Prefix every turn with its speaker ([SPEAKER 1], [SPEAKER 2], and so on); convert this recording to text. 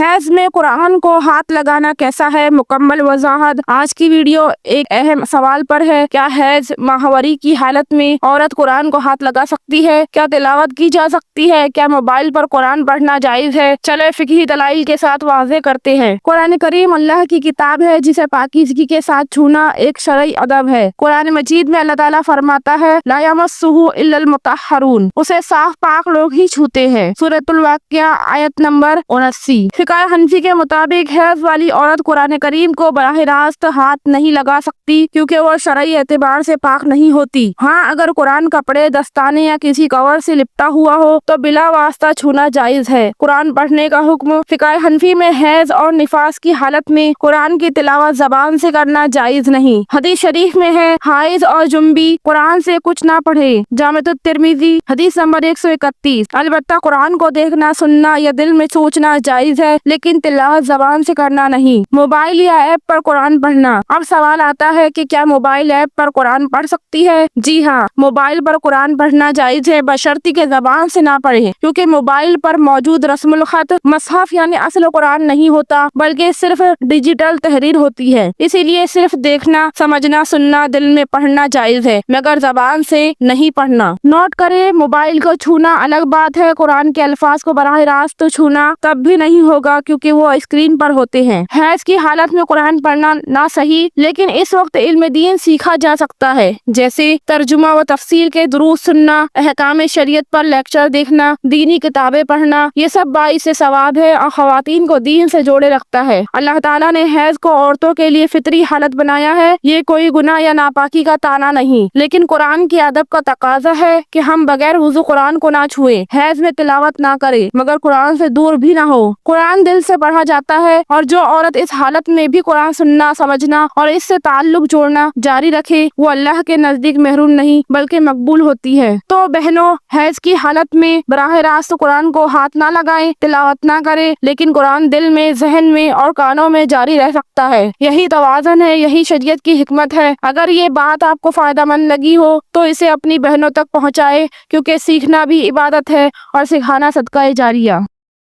[SPEAKER 1] Has में कुरान को हाथ लगाना कैसा है, मुकम्मल वजाहत। आज की वीडियो एक अहम सवाल पर है। क्या हैज माहवारी की हालत में औरत कुरान को हाथ लगा सकती है? क्या तिलावत की जा सकती है? क्या मोबाइल पर कुरान पढ़ना जायज है? चले फिकही दलाइल के साथ वाज़े करते हैं। कुरान करीम अल्लाह की किताब है जिसे पाकीज़गी के साथ छूना एक शरई अदब है। कुरान मजीद में अल्लाह ताला फरमाता है ला यमस्सुहु इल्लल मुतहहरून, उसे साफ पाक लोग ही छूते हैं। सूरतुल वाक़िया आयत नंबर 79। फिक़ह हनफी के मुताबिक हैज़ वाली औरत कुरान करीम को बराह रास्त हाथ नहीं लगा सकती क्योंकि वो शरई एतबार से पाक नहीं होती। हाँ, अगर कुरान कपड़े, दस्ताने या किसी कवर से लिपटा हुआ हो तो बिला वास्ता छूना जायज है। कुरान पढ़ने का हुक्म। फिक़ह हनफी में हैज़ और निफास की हालत में कुरान की तिलावत जबान से करना जायज नहीं। हदीस शरीफ में है हाइज और जुम्बी कुरान से कुछ ना पढ़े। जामिअत तिर्मिज़ी हदीस नंबर 131। अलबत्ता कुरान को देखना, सुनना या दिल में सोचना जायज है, लेकिन तिलावत जबान से करना नहीं। मोबाइल या ऐप पर कुरान पढ़ना। अब सवाल आता है कि क्या मोबाइल ऐप पर कुरान पढ़ सकती है? जी हाँ, मोबाइल पर कुरान पढ़ना जायज है, बशर्ती के जबान से ना पढ़े, क्योंकि मोबाइल पर मौजूद रस्मुल खत मसहफ यानी असल कुरान नहीं होता, बल्कि सिर्फ डिजिटल तहरीर होती है। इसीलिए सिर्फ देखना, समझना, सुनना, दिल में पढ़ना जायज है, मगर जबान से नहीं पढ़ना। नोट करे, मोबाइल को छूना अलग बात है, कुरान के अल्फाज को बराह रास्त छूना तब भी नहीं होगा क्योंकि वो स्क्रीन पर होते हैं। हैज की हालत में कुरान पढ़ना ना सही, लेकिन इस वक्त इल्म दीन सीखा जा सकता है, जैसे तर्जुमा व तफसीर के दुरूस सुनना, अहकाम शरीयत पर लेक्चर देखना, दीनी किताबें पढ़ना। ये सब बाइस से सवाब है और खवातीन को दीन से जोड़े रखता है। अल्लाह ताला ने हैज को औरतों के लिए फितरी हालत बनाया है। ये कोई गुनाह या नापाकी का ताना नहीं, लेकिन कुरान की अदब का तकाजा है कि हम बगैर वुजू कुरान को ना छुए, हैज में तिलावत ना करे, मगर कुरान से दूर भी ना हो। कुरान दिल से पढ़ा जाता है और जो औरत इस हालत में भी कुरान सुनना, समझना और इससे ताल्लुक जोड़ना जारी रखे वो अल्लाह के नजदीक महरूम नहीं बल्कि मकबूल होती है। तो बहनों, हैज की हालत में बराह रास्त कुरान को हाथ ना लगाएं, तिलावत ना करें, लेकिन कुरान दिल में, जहन में और कानों में जारी रह सकता है। यही तवाज़ुन है, यही शरीयत की हिकमत है। अगर ये बात आपको फायदेमंद लगी हो तो इसे अपनी बहनों तक पहुँचाए, क्योंकि सीखना भी इबादत है और सिखाना सदका ए जारिया।